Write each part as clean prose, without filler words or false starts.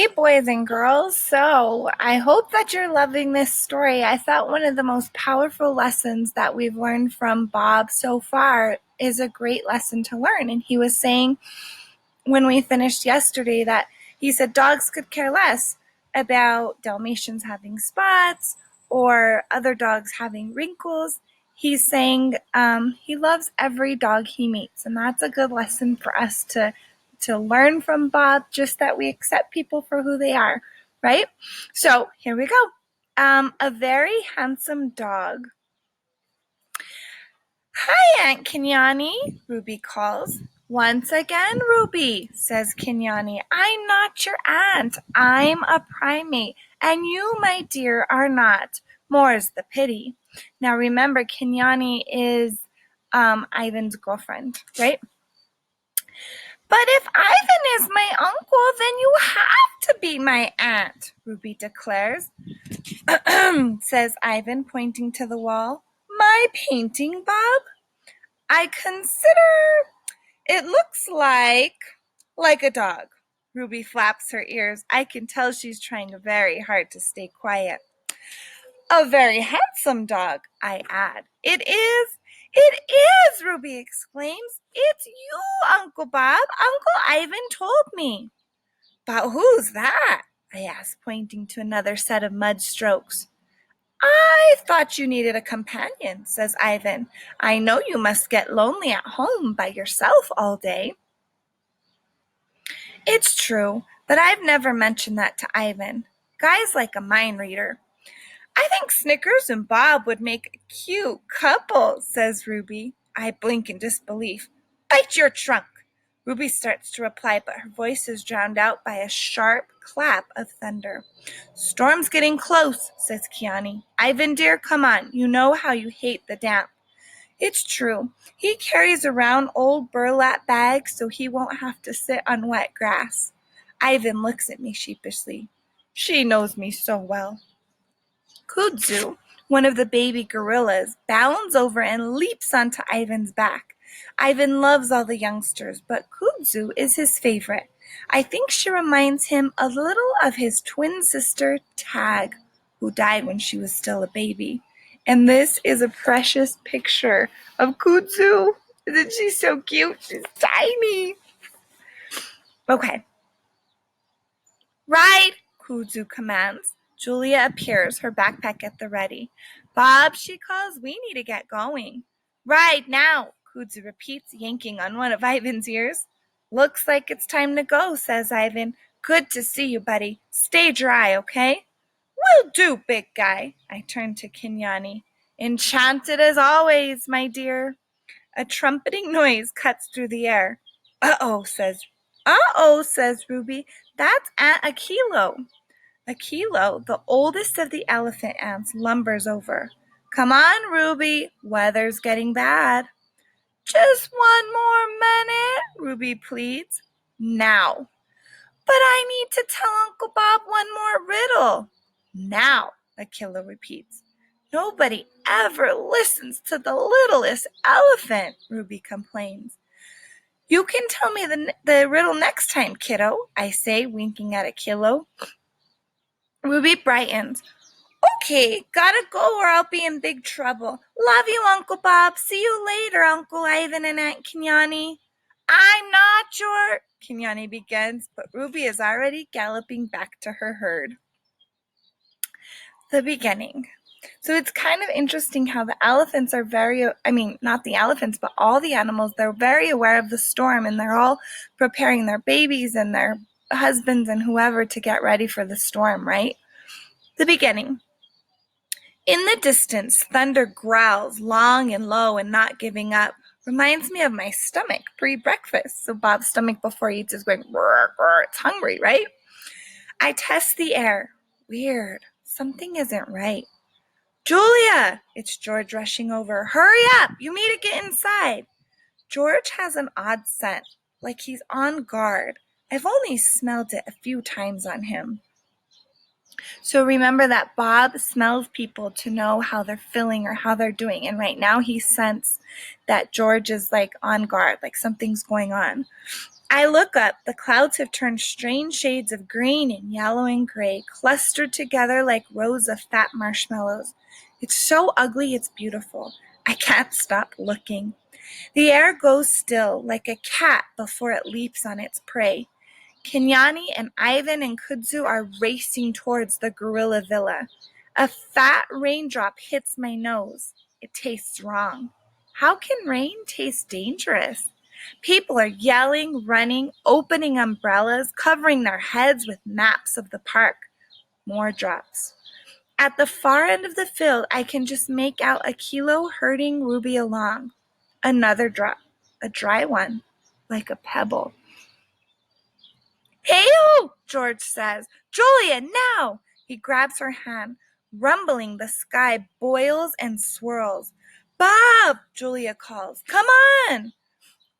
Hey, boys and girls. So, I hope that you're loving this story. I thought one of the most powerful lessons that we've learned from Bob so far is a great lesson to learn. And he was saying when we finished yesterday that he said dogs could care less about Dalmatians having spots or other dogs having wrinkles. He's saying he loves every dog he meets, and that's a good lesson for us to learn from Bob, just that we accept people for who they are, right? So here we go. A very handsome dog. Hi, Aunt Kenyani, Ruby calls. Once again, Ruby, says Kenyani. I'm not your aunt. I'm a primate, and you, my dear, are not. More's the pity. Now remember, Kenyani is Ivan's girlfriend, right? But if Ivan is my uncle, then you have to be my aunt, Ruby declares. Says Ivan, pointing to the wall. My painting, Bob? I consider it looks like a dog. Ruby flaps her ears. I can tell she's trying very hard to stay quiet. A very handsome dog, I add. It is, Ruby exclaims. It's you, Uncle Bob. Uncle Ivan told me. But who's that? I ask, pointing to another set of mud strokes. I thought you needed a companion, says Ivan. I know you must get lonely at home by yourself all day. It's true, but I've never mentioned that to Ivan. Guy's like a mind reader. I think Snickers and Bob would make a cute couple, says Ruby. I blink in disbelief. Bite your trunk! Ruby starts to reply, but her voice is drowned out by a sharp clap of thunder. Storm's getting close, says Kiani. Ivan dear, come on. You know how you hate the damp. It's true. He carries around old burlap bags so he won't have to sit on wet grass. Ivan looks at me sheepishly. She knows me so well. Kudzu, one of the baby gorillas, bounds over and leaps onto Ivan's back. Ivan loves all the youngsters, but Kudzu is his favorite. I think she reminds him a little of his twin sister, Tag, who died when she was still a baby. And this is a precious picture of Kudzu. Isn't she so cute? She's tiny. Okay. Ride, Kudzu commands. Julia appears, her backpack at the ready. Bob, she calls, we need to get going. Ride now, Kudzu repeats, yanking on one of Ivan's ears. Looks like it's time to go, says Ivan. Good to see you, buddy. Stay dry, okay? Will do, big guy. I turn to Kenyani. Enchanted as always, my dear. A trumpeting noise cuts through the air. Uh-oh, says Ruby. That's Aunt Akilo. Akilo, the oldest of the elephant ants, lumbers over. Come on, Ruby. Weather's getting bad. Just one more minute, Ruby pleads. Now. But I need to tell Uncle Bob one more riddle. Now, Akilo repeats. Nobody ever listens to the littlest elephant, Ruby complains. You can tell me the riddle next time, kiddo, I say, winking at Akilo. Ruby brightens. Okay, gotta go or I'll be in big trouble. Love you, Uncle Bob. See you later, Uncle Ivan and Aunt Kenyani. I'm not your... Kenyani begins, but Ruby is already galloping back to her herd. The beginning. So it's kind of interesting how the elephants are not the elephants, but all the animals, they're very aware of the storm and they're all preparing their babies and their husbands and whoever to get ready for the storm, right? The beginning. In the distance, thunder growls, long and low and not giving up. Reminds me of my stomach pre-breakfast. So Bob's stomach before he eats is going, brr, brr, it's hungry, right? I test the air. Weird. Something isn't right. Julia! It's George rushing over. Hurry up! You need to get inside. George has an odd scent, like he's on guard. I've only smelled it a few times on him. So remember that Bob smells people to know how they're feeling or how they're doing. And right now he senses that George is like on guard, like something's going on. I look up. The clouds have turned strange shades of green and yellow and gray, clustered together like rows of fat marshmallows. It's so ugly, it's beautiful. I can't stop looking. The air goes still, like a cat before it leaps on its prey. Kenyani and Ivan and Kudzu are racing towards the gorilla villa. A fat raindrop hits my nose. It tastes wrong. How can rain taste dangerous? People are yelling, running, opening umbrellas, covering their heads with maps of the park. More drops. At the far end of the field, I can just make out a kilo herding Ruby along. Another drop, a dry one, like a pebble. "Hey-o!" George says. "Julia, now!" He grabs her hand. Rumbling, the sky boils and swirls. "Bob!" Julia calls. "Come on!"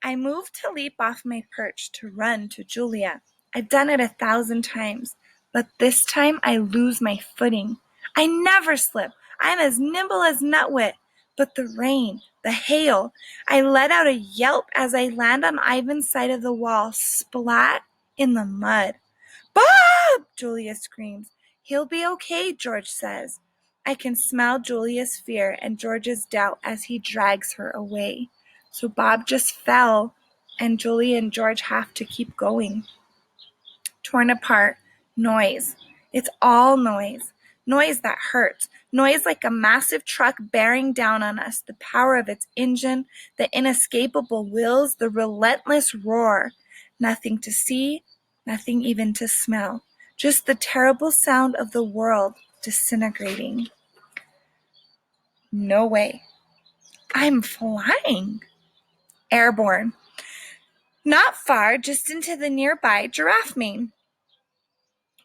I move to leap off my perch, to run to Julia. I've done it 1,000 times, but this time I lose my footing. I never slip. I'm as nimble as Nutwit. But the rain, the hail, I let out a yelp as I land on Ivan's side of the wall, splat in the mud. "Bob!" Julia screams. "He'll be okay," George says. I can smell Julia's fear and George's doubt as he drags her away. So Bob just fell, and Julia and George have to keep going. Torn apart, noise. It's all noise. Noise that hurts. Noise like a massive truck bearing down on us, the power of its engine, the inescapable wheels, the relentless roar. Nothing to see, nothing even to smell. Just the terrible sound of the world disintegrating. No way. I'm flying. Airborne. Not far, just into the nearby giraffe mane.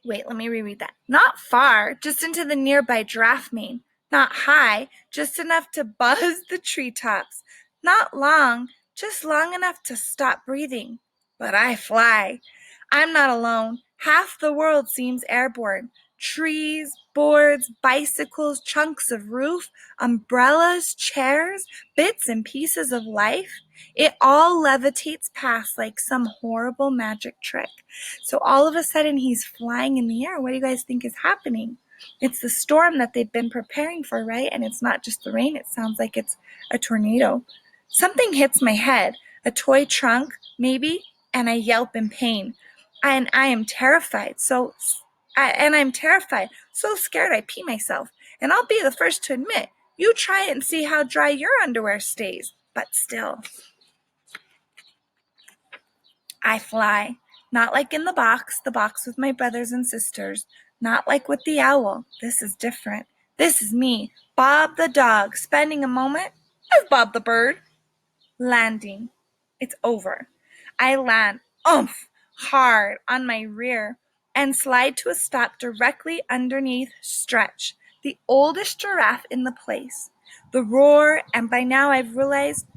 Wait, let me reread that. Not far, just into the nearby giraffe mane. Not high, just enough to buzz the treetops. Not long, just long enough to stop breathing. But I fly. I'm not alone. Half the world seems airborne. Trees, boards, bicycles, chunks of roof, umbrellas, chairs, bits and pieces of life. It all levitates past like some horrible magic trick. So all of a sudden he's flying in the air. What do you guys think is happening? It's the storm that they've been preparing for, right? And it's not just the rain. It sounds like it's a tornado. Something hits my head, a toy trunk, maybe, and I yelp in pain. And I am terrified. I'm terrified, so scared I pee myself. And I'll be the first to admit, you try it and see how dry your underwear stays. But still, I fly. Not like in the box with my brothers and sisters. Not like with the owl. This is different. This is me, Bob the dog, spending a moment as Bob the bird. Landing. It's over. I land, hard on my rear and slide to a stop directly underneath Stretch, the oldest giraffe in the place. The roar, and by now I've realized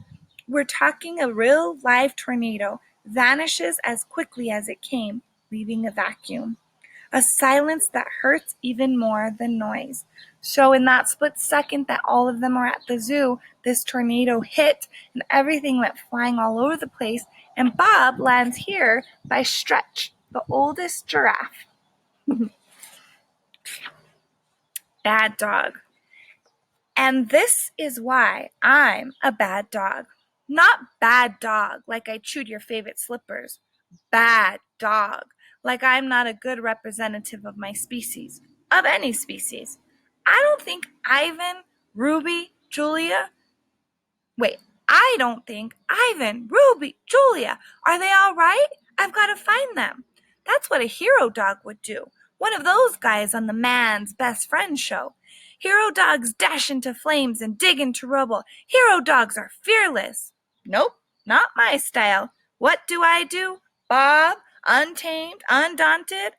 we're talking a real live tornado, vanishes as quickly as it came, leaving a vacuum. A silence that hurts even more than noise. So in that split second that all of them were at the zoo, this tornado hit and everything went flying all over the place, and Bob lands here by Stretch, the oldest giraffe. Bad dog. And this is why I'm a bad dog. Not bad dog, like I chewed your favorite slippers. Bad dog, like I'm not a good representative of my species, of any species. I don't think Ivan, Ruby, Julia, Wait, I don't think Ivan, Ruby, Julia, are they all right? I've got to find them. That's what a hero dog would do. One of those guys on the Man's Best Friend show. Hero dogs dash into flames and dig into rubble. Hero dogs are fearless. Nope, not my style. What do? Bob, untamed, undaunted.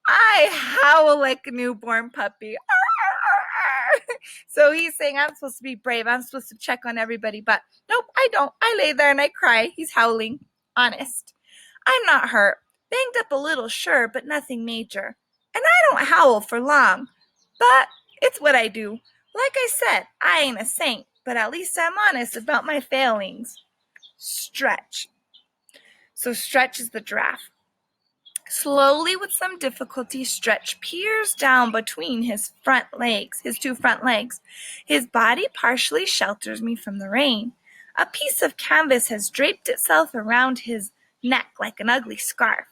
I howl like a newborn puppy. So he's saying I'm supposed to be brave. I'm supposed to check on everybody, but nope, I don't. I lay there and I cry. He's howling. Honest. I'm not hurt. Banged up a little, sure, but nothing major. And I don't howl for long. But it's what I do. Like I said, I ain't a saint, but at least I'm honest about my failings. Stretch. So Stretch is the giraffe. Slowly, with some difficulty, Stretch peers down between his two front legs. His body partially shelters me from the rain. A piece of canvas has draped itself around his neck like an ugly scarf.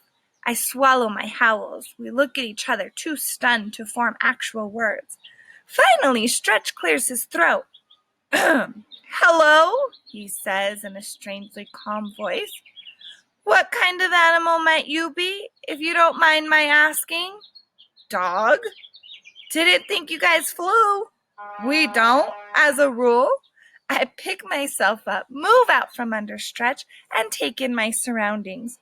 I swallow my howls. We look at each other, too stunned to form actual words. Finally, Stretch clears his throat. "Hello," he says in a strangely calm voice. "What kind of animal might you be, if you don't mind my asking?" "Dog." "Didn't think you guys flew." "We don't, as a rule." I pick myself up, move out from under Stretch, and take in my surroundings.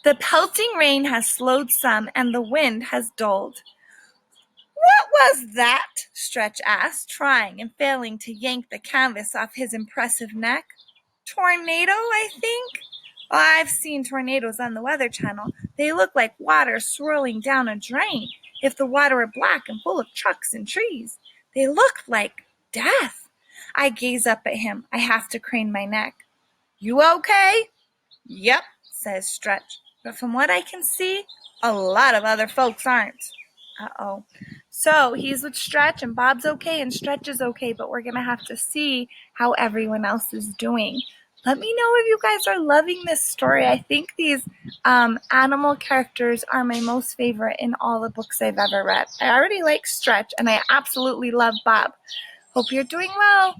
The pelting rain has slowed some, and the wind has dulled. "What was that?" Stretch asked, trying and failing to yank the canvas off his impressive neck. "Tornado, I think." "Well, I've seen tornadoes on the Weather Channel. They look like water swirling down a drain, if the water were black and full of trucks and trees. They look like death." I gaze up at him. I have to crane my neck. "You okay?" "Yep," says Stretch. "But from what I can see, a lot of other folks aren't." Uh-oh. So he's with Stretch, and Bob's okay, and Stretch is okay, but we're going to have to see how everyone else is doing. Let me know if you guys are loving this story. I think these animal characters are my most favorite in all the books I've ever read. I already like Stretch, and I absolutely love Bob. Hope you're doing well.